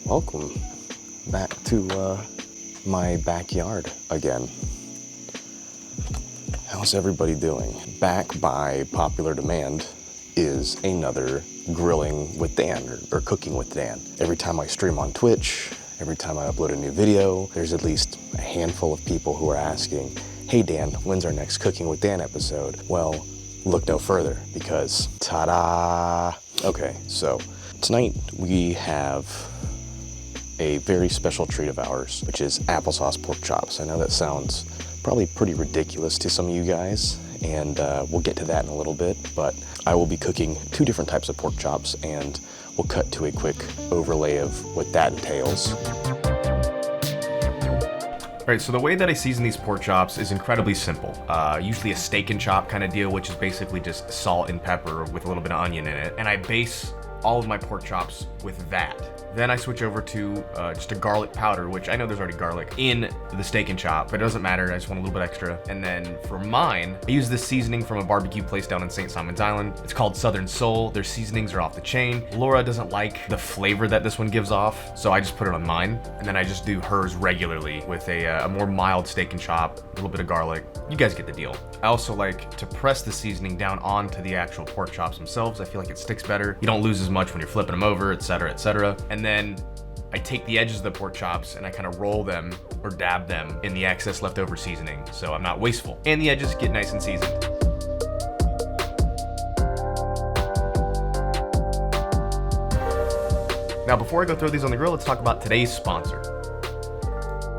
Welcome back to my backyard again. How's everybody doing? Back by popular demand is another Grilling with Dan or Cooking with Dan. Every time I stream on Twitch, every time I upload a new video, there's at least a handful of people who are asking, hey Dan, when's our next Cooking with Dan episode? Well, look no further because ta-da! Okay, so tonight we have a very special treat of ours, which is applesauce pork chops. I know that sounds probably pretty ridiculous to some of you guys, and we'll get to that in a little bit, but I will be cooking two different types of pork chops, and we'll cut to a quick overlay of what that entails. All right, so the way that I season these pork chops is incredibly simple. Usually a steak and chop kind of deal, which is basically just salt and pepper with a little bit of onion in it, and I base all of my pork chops with that. Then I switch over to just a garlic powder, which I know there's already garlic in the steak and chop, but it doesn't matter, I just want a little bit extra. And then for mine, I use this seasoning from a barbecue place down in St. Simon's Island. It's called Southern Soul. Their seasonings are off the chain. Laura doesn't like the flavor that this one gives off, so I just put it on mine. And then I just do hers regularly with a more mild steak and chop, a little bit of garlic. You guys get the deal. I also like to press the seasoning down onto the actual pork chops themselves. I feel like it sticks better. You don't lose as much when you're flipping them over, etc., etc. And then I take the edges of the pork chops and I kind of roll them or dab them in the excess leftover seasoning, so I'm not wasteful. And the edges get nice and seasoned. Now, before I go throw these on the grill, let's talk about today's sponsor.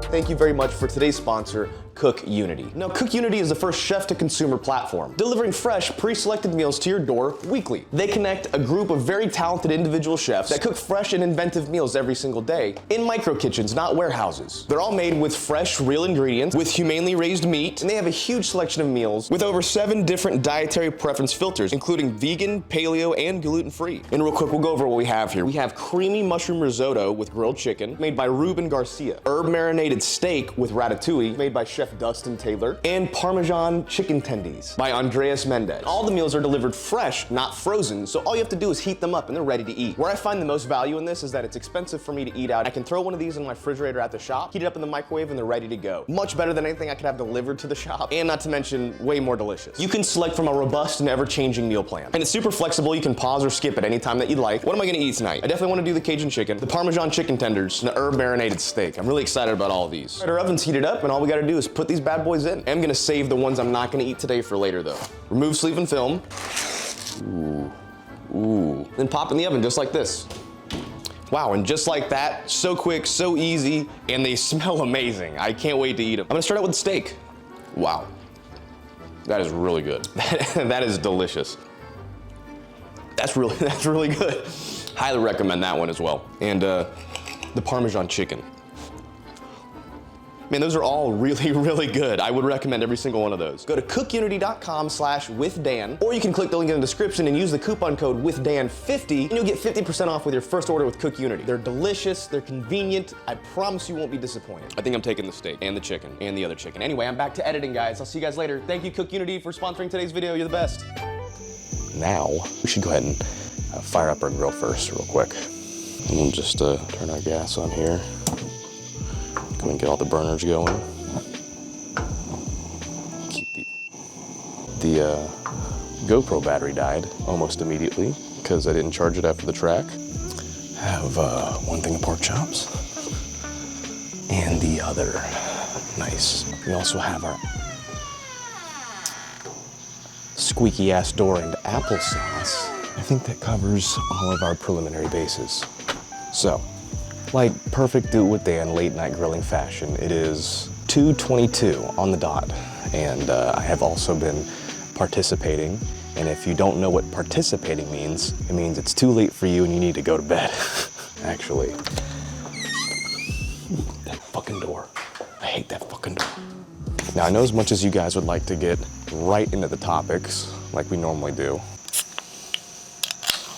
Thank you very much for today's sponsor, Cook Unity. Now, Cook Unity is the first chef-to-consumer platform, delivering fresh, pre-selected meals to your door weekly. They connect a group of very talented individual chefs that cook fresh and inventive meals every single day in micro kitchens, not warehouses. They're all made with fresh, real ingredients, with humanely raised meat, and they have a huge selection of meals with over 7 different dietary preference filters, including vegan, paleo, and gluten-free. And real quick, we'll go over what we have here. We have creamy mushroom risotto with grilled chicken, made by Ruben Garcia, herb-marinated steak with ratatouille, made by Chef Dustin Taylor, and Parmesan chicken tendies by Andreas Mendez. All the meals are delivered fresh, not frozen, so all you have to do is heat them up and they're ready to eat. Where I find the most value in this is that it's expensive for me to eat out. I can throw one of these in my refrigerator at the shop, heat it up in the microwave, and they're ready to go. Much better than anything I could have delivered to the shop, and not to mention, way more delicious. You can select from a robust and ever-changing meal plan. And it's super flexible, you can pause or skip at any time that you'd like. What am I gonna eat tonight? I definitely wanna do the Cajun chicken, the Parmesan chicken tenders, and the herb marinated steak. I'm really excited about all of these. Our oven's heated up, and all we gotta do is put these bad boys in. I'm gonna save the ones I'm not gonna eat today for later though. Remove sleeve and film. Ooh. Then pop in the oven just like this. Wow, and just like that, so quick, so easy, and they smell amazing. I can't wait to eat them. I'm gonna start out with the steak. Wow. That is really good. That is delicious. That's really good. Highly recommend that one as well. And the Parmesan chicken. Man, those are all really, really good. I would recommend every single one of those. Go to cookunity.com/withdan, or you can click the link in the description and use the coupon code WITHDAN50, and you'll get 50% off with your first order with Cook Unity. They're delicious, they're convenient. I promise you won't be disappointed. I think I'm taking the steak and the chicken and the other chicken. Anyway, I'm back to editing, guys. I'll see you guys later. Thank you, Cook Unity, for sponsoring today's video. You're the best. Now, we should go ahead and fire up our grill first real quick. And we'll just turn our gas on here. Come and get all the burners going. Keep the GoPro battery died almost immediately because I didn't charge it after the track. I have one thing of pork chops and the other. Nice. We also have our squeaky ass door and applesauce. I think that covers all of our preliminary bases. So, like perfect Do It With Dan late night grilling fashion, it is 2:22 on the dot, and I have also been participating, and if you don't know what participating means, it means it's too late for you and you need to go to bed. Actually, that fucking door. I hate that fucking door. Now, I know as much as you guys would like to get right into the topics, like we normally do,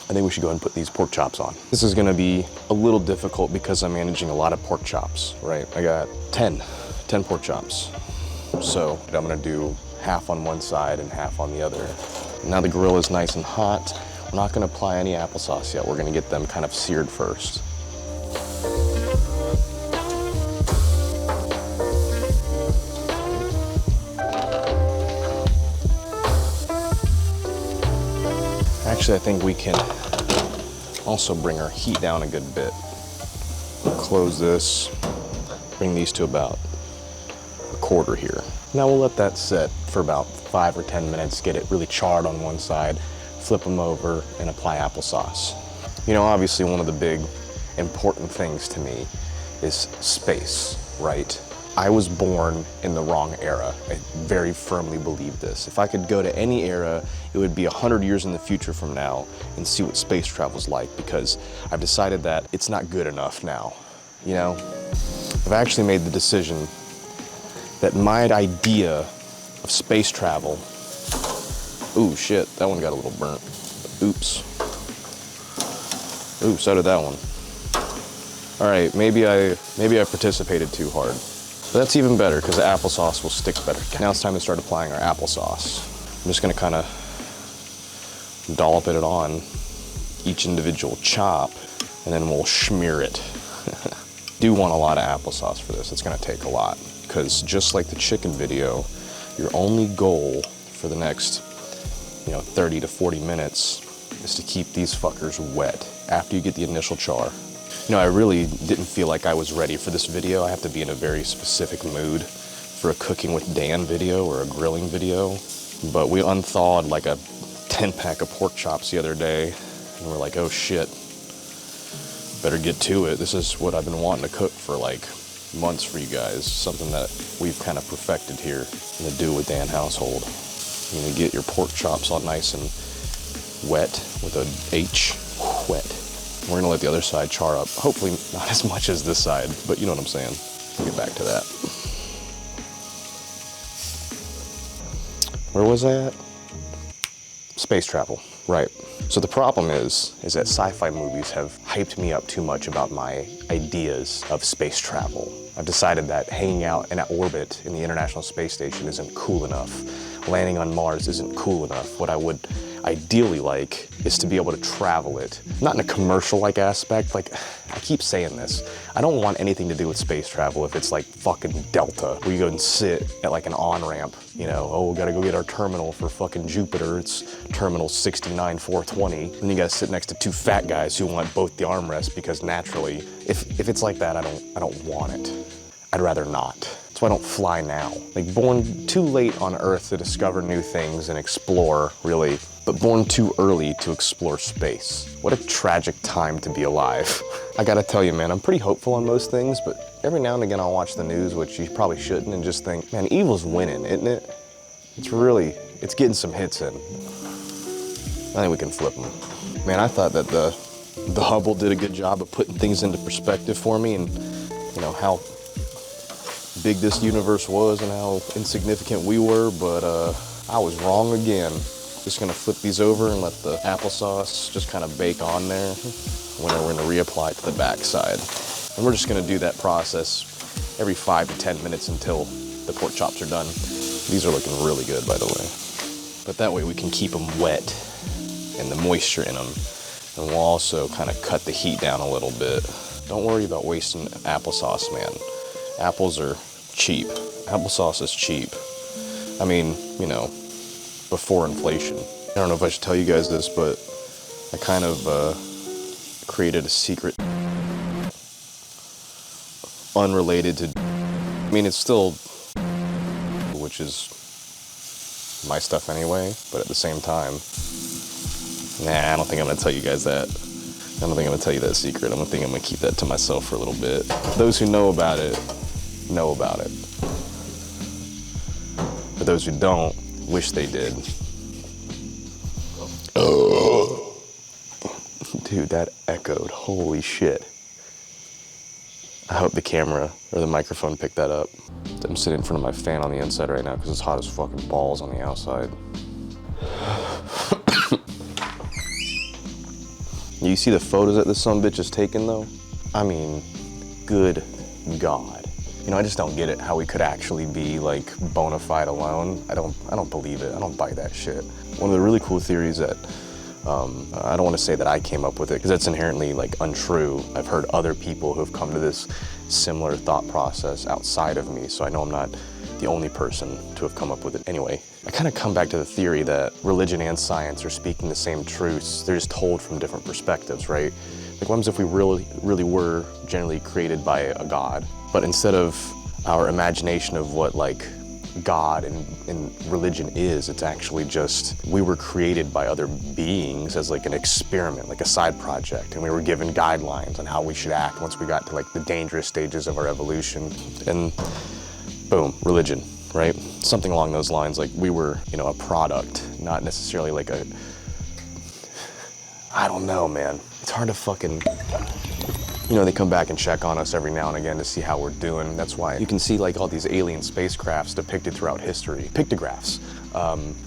I think we should go ahead and put these pork chops on. This is gonna be a little difficult because I'm managing a lot of pork chops, right? I got 10 pork chops. So I'm gonna do half on one side and half on the other. Now the grill is nice and hot. I'm not gonna apply any applesauce yet. We're gonna get them kind of seared first. Actually, I think we can also bring our heat down a good bit. Close this, bring these to about a quarter here. Now we'll let that sit for about 5 or 10 minutes, get it really charred on one side, flip them over, and apply applesauce. You know, obviously one of the big important things to me is space, right? I was born in the wrong era. I very firmly believe this. If I could go to any era, it would be 100 years in the future from now and see what space travel's like, because I've decided that it's not good enough now, you know? I've actually made the decision that my idea of space travel, ooh shit, that one got a little burnt. Oops. Ooh, so did that one. All right, maybe I participated too hard. But that's even better, because the applesauce will stick better. Now it's time to start applying our applesauce. I'm just gonna kind of dollop it on each individual chop, and then we'll smear it. Do want a lot of applesauce for this. It's gonna take a lot, because just like the chicken video, your only goal for the next, 30 to 40 minutes is to keep these fuckers wet after you get the initial char. I really didn't feel like I was ready for this video. I have to be in a very specific mood for a cooking with Dan video or a grilling video. But we unthawed like a 10-pack of pork chops the other day, and we're like, oh shit, better get to it. This is what I've been wanting to cook for like months for you guys. Something that we've kind of perfected here in the Do It With Dan household. You know, get your pork chops all nice and wet with a H, wet. We're gonna let the other side char up. Hopefully not as much as this side, but you know what I'm saying. We'll get back to that. Where was I at? Space travel, right. So the problem is that sci-fi movies have hyped me up too much about my ideas of space travel. I've decided that hanging out in orbit in the International Space Station isn't cool enough. Landing on Mars isn't cool enough. What I would ideally like is to be able to travel it. Not in a commercial-like aspect, like, I keep saying this. I don't want anything to do with space travel if it's like fucking Delta, where you go and sit at like an on-ramp, oh, we gotta go get our terminal for fucking Jupiter, it's terminal 69420, and you gotta sit next to two fat guys who want both the armrests, because naturally, if it's like that, I don't want it. I'd rather not. That's why I don't fly now. Like, born too late on Earth to discover new things and explore, really, but born too early to explore space. What a tragic time to be alive. I gotta tell you, man, I'm pretty hopeful on most things, but every now and again I'll watch the news, which you probably shouldn't, and just think, man, evil's winning, isn't it? It's getting some hits in. I think we can flip them. Man, I thought that the Hubble did a good job of putting things into perspective for me, and how big this universe was and how insignificant we were, but I was wrong again. Just gonna flip these over and let the applesauce just kind of bake on there. When we're gonna reapply to the back side. And we're just gonna do that process every 5 to 10 minutes until the pork chops are done. These are looking really good, by the way. But that way we can keep them wet and the moisture in them. And we'll also kind of cut the heat down a little bit. Don't worry about wasting applesauce, man. Apples are cheap. Applesauce is cheap. I mean, before inflation. I don't know if I should tell you guys this, but I kind of created a secret unrelated to, it's still, which is my stuff anyway, but at the same time, I don't think I'm gonna tell you guys that. I don't think I'm gonna tell you that secret. I'm gonna keep that to myself for a little bit. Those who know about it, know about it. But those who don't, wish they did. Dude, that echoed. Holy shit. I hope the camera or the microphone picked that up. I'm sitting in front of my fan on the inside right now because it's hot as fucking balls on the outside. You see the photos that this son bitch is taking though? I mean, good God. I just don't get it, how we could actually be like bona fide alone. I don't believe it. I don't buy that shit. One of the really cool theories that I don't want to say that I came up with it because that's inherently like untrue. I've heard other people who have come to this similar thought process outside of me, so I know I'm not the only person to have come up with it. Anyway, I kind of come back to the theory that religion and science are speaking the same truths. They're just told from different perspectives, right? Like, what happens if we really were generally created by a God, but instead of our imagination of what like God and religion is, it's actually just we were created by other beings as like an experiment, like a side project, and we were given guidelines on how we should act once we got to like the dangerous stages of our evolution, and boom, religion, right? Something along those lines. Like we were, you know, a product, not necessarily like a, I don't know, man. It's hard to fucking, you know, they come back and check on us every now and again to see how we're doing. That's why you can see like all these alien spacecrafts depicted throughout history. Pictographs,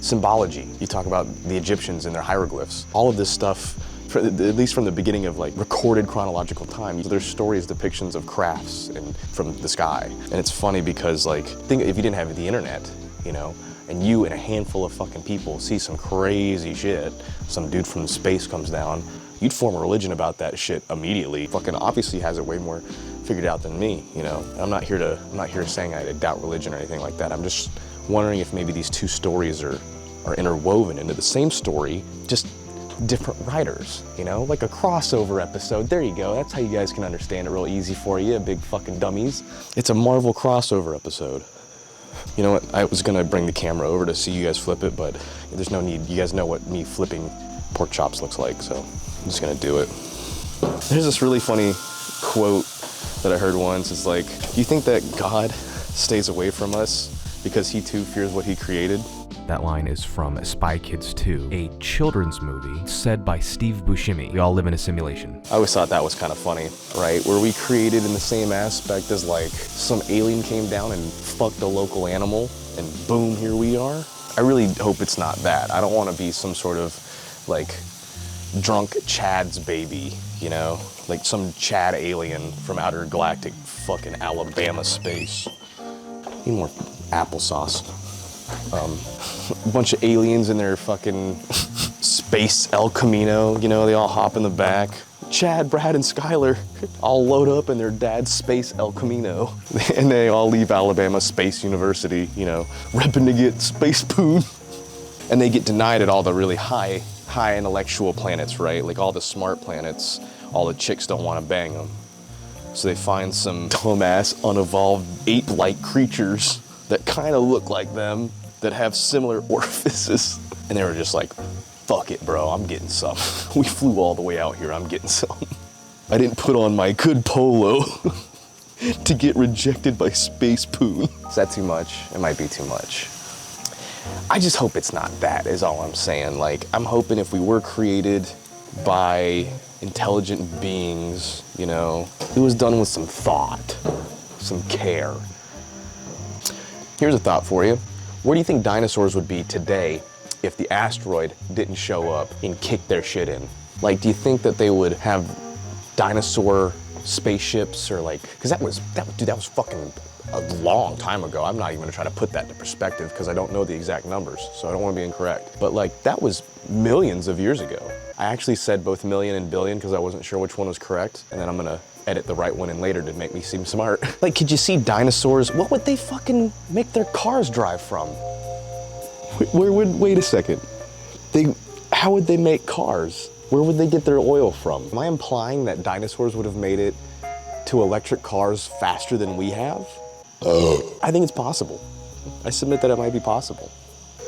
symbology. You talk about the Egyptians and their hieroglyphs. All of this stuff, at least from the beginning of like recorded chronological time, there's stories, depictions of crafts and from the sky. And it's funny because like, think if you didn't have the internet, you know, and you and a handful of fucking people see some crazy shit, some dude from space comes down, you'd form a religion about that shit immediately. Fucking obviously has it way more figured out than me, you know. I'm not here saying I doubt religion or anything like that. I'm just wondering if maybe these two stories are interwoven into the same story, just different writers, you know, like a crossover episode. There you go. That's how you guys can understand it real easy for you, big fucking dummies. It's a Marvel crossover episode. You know what? I was gonna bring the camera over to see you guys flip it, but there's no need. You guys know what me flipping pork chops looks like, so I'm just gonna do it. There's this really funny quote that I heard once. It's like, do you think that God stays away from us because he too fears what he created? That line is from Spy Kids 2, a children's movie said by Steve Buscemi. We all live in a simulation. I always thought that was kind of funny, right? Were we created in the same aspect as like some alien came down and fucked a local animal and boom, here we are? I really hope it's not that. I don't want to be some sort of like drunk Chad's baby, you know? Like some Chad alien from outer galactic fucking Alabama space. Need more applesauce. A bunch of aliens in their fucking space El Camino, you know, they all hop in the back. Chad, Brad, and Skylar all load up in their dad's space El Camino. And they all leave Alabama Space University, you know, repping to get space poon. And they get denied at all the really high intellectual planets, right? Like all the smart planets, all the chicks don't want to bang them. So they find some dumbass, unevolved, ape-like creatures that kind of look like them, that have similar orifices. And they were just like, fuck it, bro, I'm getting some. We flew all the way out here, I'm getting some. I didn't put on my good polo to get rejected by space poon. Is that too much? It might be too much. I just hope it's not that, is all I'm saying. Like, I'm hoping if we were created by intelligent beings, you know, it was done with some thought, some care. Here's a thought for you. Where do you think dinosaurs would be today if the asteroid didn't show up and kick their shit in? Like, do you think that they would have dinosaur spaceships or like, cause that was fucking a long time ago. I'm not even gonna try to put that into perspective because I don't know the exact numbers, so I don't wanna be incorrect. But like, that was millions of years ago. I actually said both million and billion because I wasn't sure which one was correct, and then I'm gonna edit the right one in later to make me seem smart. Like, could you see dinosaurs? What would they fucking make their cars drive from? Wait a second. How would they make cars? Where would they get their oil from? Am I implying that dinosaurs would have made it to electric cars faster than we have? I think it's possible. I submit that it might be possible.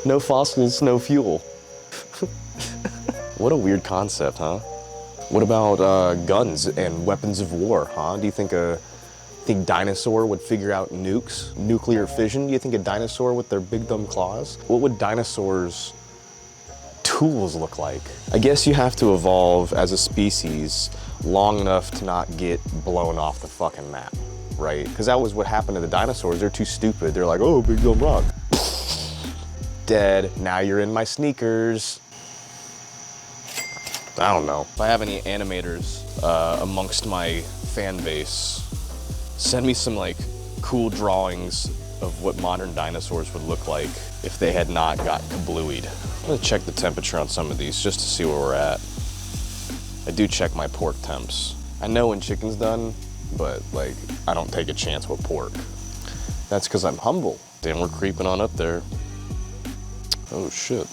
No fossils, no fuel. What a weird concept, huh? What about guns and weapons of war, huh? Do you think think dinosaur would figure out nukes, nuclear fission? Do you think a dinosaur with their big dumb claws? What would dinosaurs' tools look like? I guess you have to evolve as a species long enough to not get blown off the fucking map, right? Because that was what happened to the dinosaurs. They're too stupid. They're like, oh, big dumb rock. Dead. Now you're in my sneakers. I don't know. If I have any animators amongst my fan base, send me some like cool drawings of what modern dinosaurs would look like if they had not got kablooied. I'm gonna check the temperature on some of these just to see where we're at. I do check my pork temps. I know when chicken's done, but like, I don't take a chance with pork. That's because I'm humble. Damn, we're creeping on up there. Oh shit.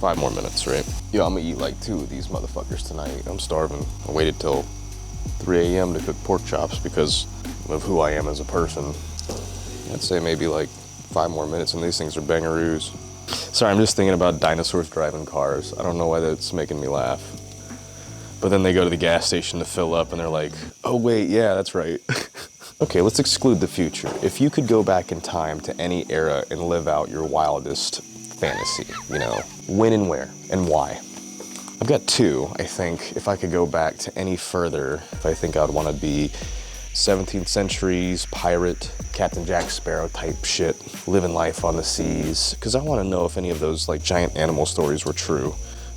5 more minutes, right? Yo, I'm gonna eat like 2 of these motherfuckers tonight. I'm starving. I waited till 3 a.m. to cook pork chops because of who I am as a person. I'd say maybe like 5 more minutes and these things are bangaroos. Sorry, I'm just thinking about dinosaurs driving cars. I don't know why that's making me laugh. But then they go to the gas station to fill up and they're like, oh wait, yeah, that's right. Okay, let's exclude the future. If you could go back in time to any era and live out your wildest fantasy, you know, when and where and why? I've got 2, I think. If I could go back to any further, I think I'd want to be 17th centuries pirate, Captain Jack Sparrow type shit, living life on the seas. Because I want to know if any of those like giant animal stories were true,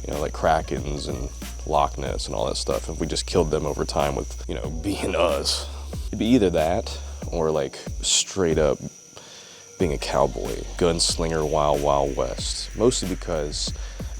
you know, like Krakens and Loch Ness and all that stuff. If we just killed them over time with, you know, being us. It'd be either that or like straight up being a cowboy, gunslinger, wild west. Mostly because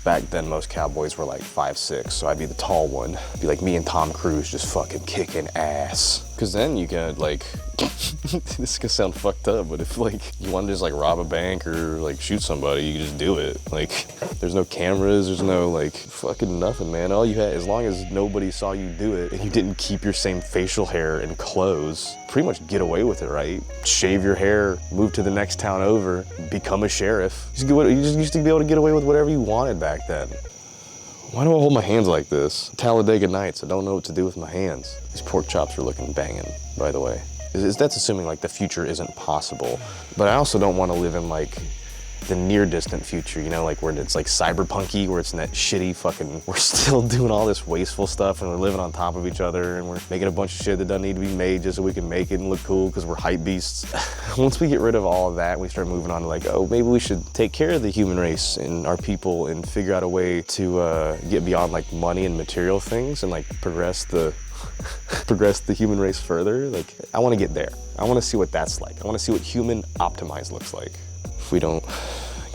back then most cowboys were like 5'6", so I'd be the tall one. It'd be like me and Tom Cruise just fucking kicking ass. Cause then you could like, this is gonna sound fucked up, but if like you wanted to just like rob a bank or like shoot somebody, you could just do it. Like there's no cameras, there's no like fucking nothing, man. All you had, as long as nobody saw you do it and you didn't keep your same facial hair and clothes, pretty much get away with it, right? Shave your hair, move to the next town over, become a sheriff. You just used to be able to get away with whatever you wanted back then. Why do I hold my hands like this? Talladega Nights, I don't know what to do with my hands. These pork chops are looking banging, by the way. That's assuming like the future isn't possible. But I also don't want to live in like the near distant future, you know, like where it's like cyberpunky, where it's in that shitty fucking, we're still doing all this wasteful stuff and we're living on top of each other and we're making a bunch of shit that doesn't need to be made just so we can make it and look cool because we're hype beasts. Once we get rid of all of that, we start moving on to like, oh, maybe we should take care of the human race and our people and figure out a way to get beyond like money and material things and like progress the human race further. Like, I want to get there. I want to see what that's like. I want to see what human optimized looks like. If we don't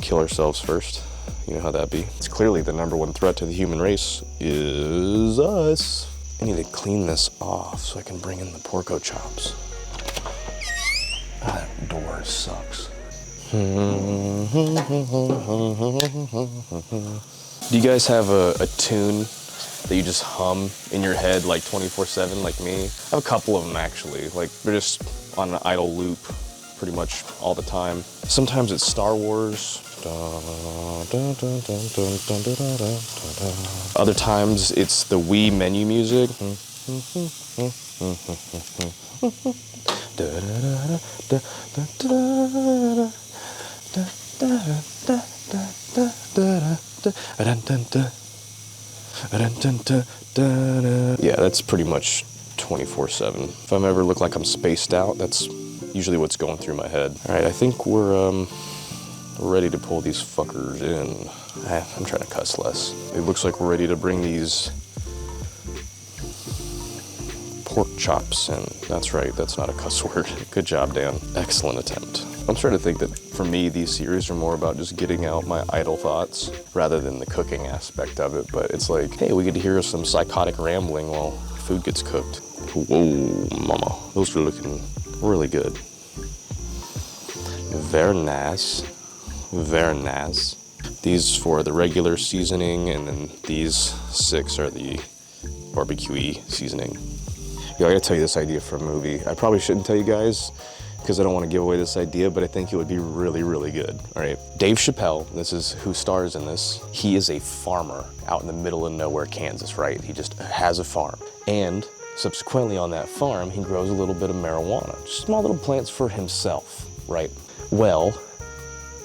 kill ourselves first, you know how that be. It's clearly the #1 threat to the human race is us. I need to clean this off so I can bring in the porco chops. Ah, that door sucks. Do you guys have a tune that you just hum in your head like 24/7 like me? I have a couple of them actually. Like they're just on an idle loop pretty much all the time. Sometimes it's Star Wars. Other times it's the Wii menu music. Yeah, that's pretty much 24/7. If I'm ever look like I'm spaced out, that's usually what's going through my head. All right, I think we're ready to pull these fuckers in. I'm trying to cuss less. It looks like we're ready to bring these pork chops in. That's right, that's not a cuss word. Good job, Dan. Excellent attempt. I'm starting to think that for me, these series are more about just getting out my idle thoughts rather than the cooking aspect of it. But it's like, hey, we get to hear some psychotic rambling while food gets cooked. Whoa, mama. Those are looking really good. Very nice. Very nice. These for the regular seasoning, and then these 6 are the barbecue-y seasoning. Yo, I gotta tell you this idea for a movie. I probably shouldn't tell you guys because I don't want to give away this idea, but I think it would be really, really good. All right, Dave Chappelle, this is who stars in this. He is a farmer out in the middle of nowhere, Kansas, right? He just has a farm. And subsequently on that farm, he grows a little bit of marijuana, just small little plants for himself, right? Well,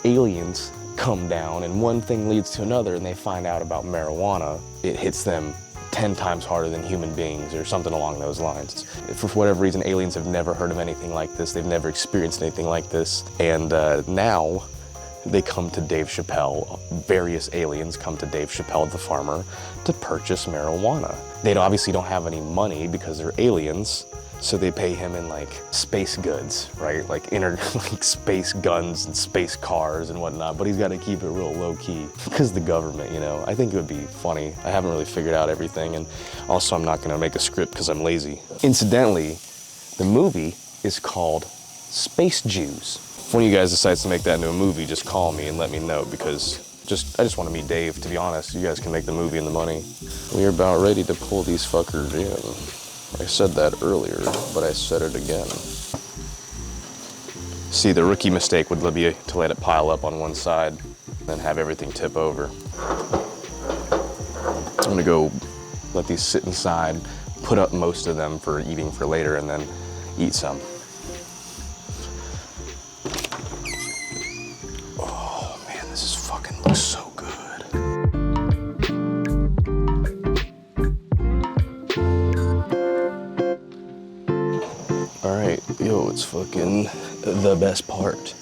aliens come down and one thing leads to another and they find out about marijuana. It hits them 10 times harder than human beings or something along those lines. For whatever reason, aliens have never heard of anything like this. They've never experienced anything like this. And now they come to Dave Chappelle, various aliens come to Dave Chappelle, the farmer, to purchase marijuana. They obviously don't have any money because they're aliens, so they pay him in like space goods, right? Like like space guns and space cars and whatnot, but he's got to keep it real low key because the government, you know. I think it would be funny. I haven't really figured out everything, and also I'm not gonna make a script because I'm lazy. Incidentally, the movie is called Space Jews. If one of you guys decides to make that into a movie, just call me and let me know, because I just want to meet Dave, to be honest. You guys can make the movie and the money. We're about ready to pull these fuckers in. I said that earlier, but I said it again. See, the rookie mistake would be to let it pile up on one side, then have everything tip over. I'm gonna go let these sit inside, put up most of them for eating for later, and then eat some. Oh man, this is fucking looks so good. All right, yo, it's fucking the best part.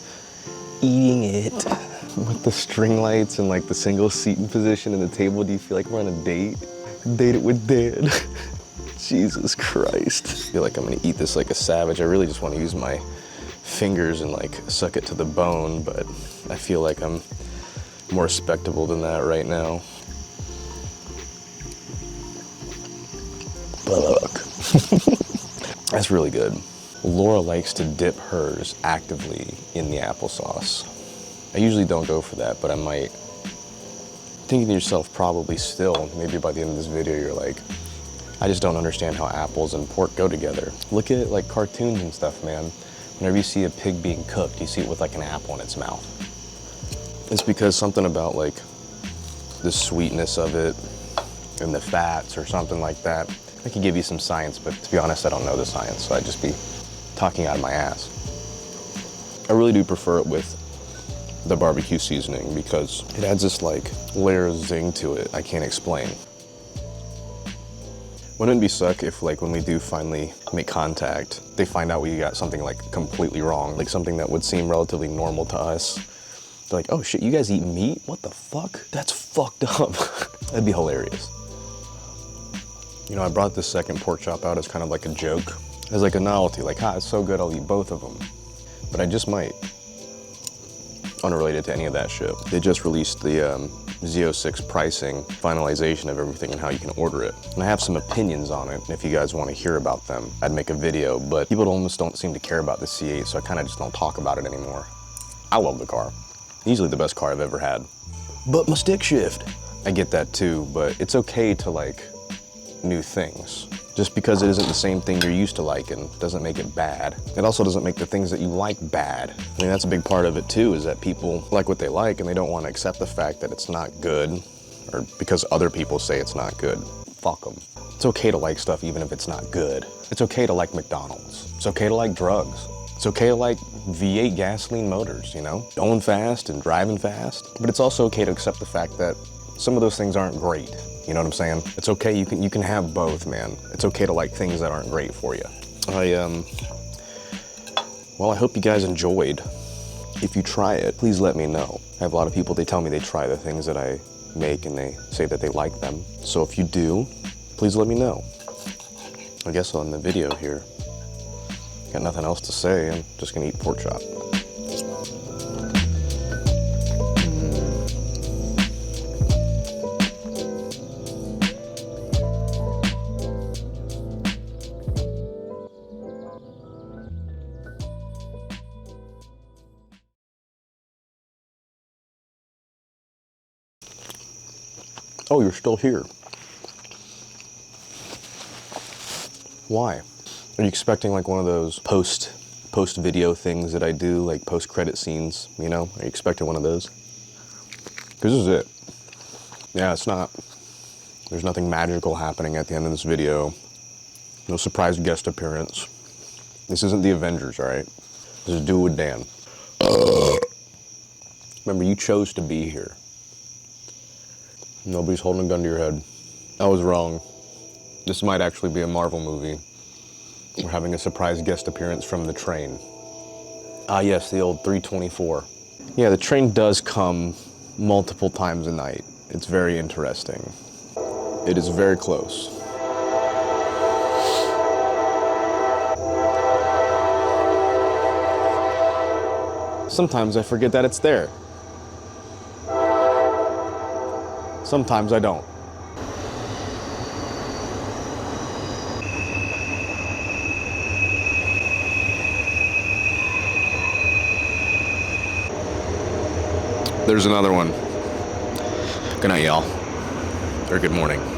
Eating it with the string lights and like the single seating position and the table. Do you feel like we're on a date? Date it with Dan. Jesus Christ. I feel like I'm gonna eat this like a savage. I really just want to use my fingers and like suck it to the bone, but I feel like I'm more respectable than that right now. That's really good. Laura likes to dip hers actively in the applesauce. I usually don't go for that, but I might. Thinking to yourself probably still, maybe by the end of this video, you're like, I just don't understand how apples and pork go together. Look at like cartoons and stuff, man. Whenever you see a pig being cooked, you see it with like an apple in its mouth. It's because something about like the sweetness of it and the fats or something like that. I could give you some science, but to be honest, I don't know the science, so I'd just be talking out of my ass. I really do prefer it with the barbecue seasoning because it adds this like layer of zing to it I can't explain. Wouldn't it be suck if like when we do finally make contact, they find out we got something like completely wrong, like something that would seem relatively normal to us. They're like, oh shit, you guys eat meat? What the fuck? That's fucked up. That'd be hilarious. You know, I brought this second pork chop out as kind of like a joke, as like a novelty, like, it's so good, I'll eat both of them. But I just might. Unrelated to any of that shit. They just released the Z06 pricing, finalization of everything and how you can order it. And I have some opinions on it, and if you guys want to hear about them, I'd make a video, but people almost don't seem to care about the C8, so I kind of just don't talk about it anymore. I love the car. Easily the best car I've ever had. But my stick shift. I get that too, but it's okay to like new things. Just because it isn't the same thing you're used to liking doesn't make it bad. It also doesn't make the things that you like bad. I mean, that's a big part of it too, is that people like what they like and they don't want to accept the fact that it's not good, or because other people say it's not good. Fuck them. It's okay to like stuff even if it's not good. It's okay to like McDonald's. It's okay to like drugs. It's okay to like V8 gasoline motors, you know? Going fast and driving fast. But it's also okay to accept the fact that some of those things aren't great. You know what I'm saying? It's okay, you can have both, man. It's okay to like things that aren't great for you. Well, I hope you guys enjoyed. If you try it, please let me know. I have a lot of people, they tell me they try the things that I make and they say that they like them. So if you do, please let me know. I guess on the video here, got nothing else to say. I'm just gonna eat pork chop. Oh, you're still here. Why? Are you expecting like one of those post video things that I do, like post credit scenes, you know? Are you expecting one of those? Because this is it. Yeah, it's not. There's nothing magical happening at the end of this video. No surprise guest appearance. This isn't the Avengers, all right? This is Do With Dan. Remember, you chose to be here. Nobody's holding a gun to your head. I was wrong. This might actually be a Marvel movie. We're having a surprise guest appearance from the train. Ah yes, the old 324. Yeah, the train does come multiple times a night. It's very interesting. It is very close. Sometimes I forget that it's there. Sometimes I don't. There's another one. Good night, y'all. Or good morning.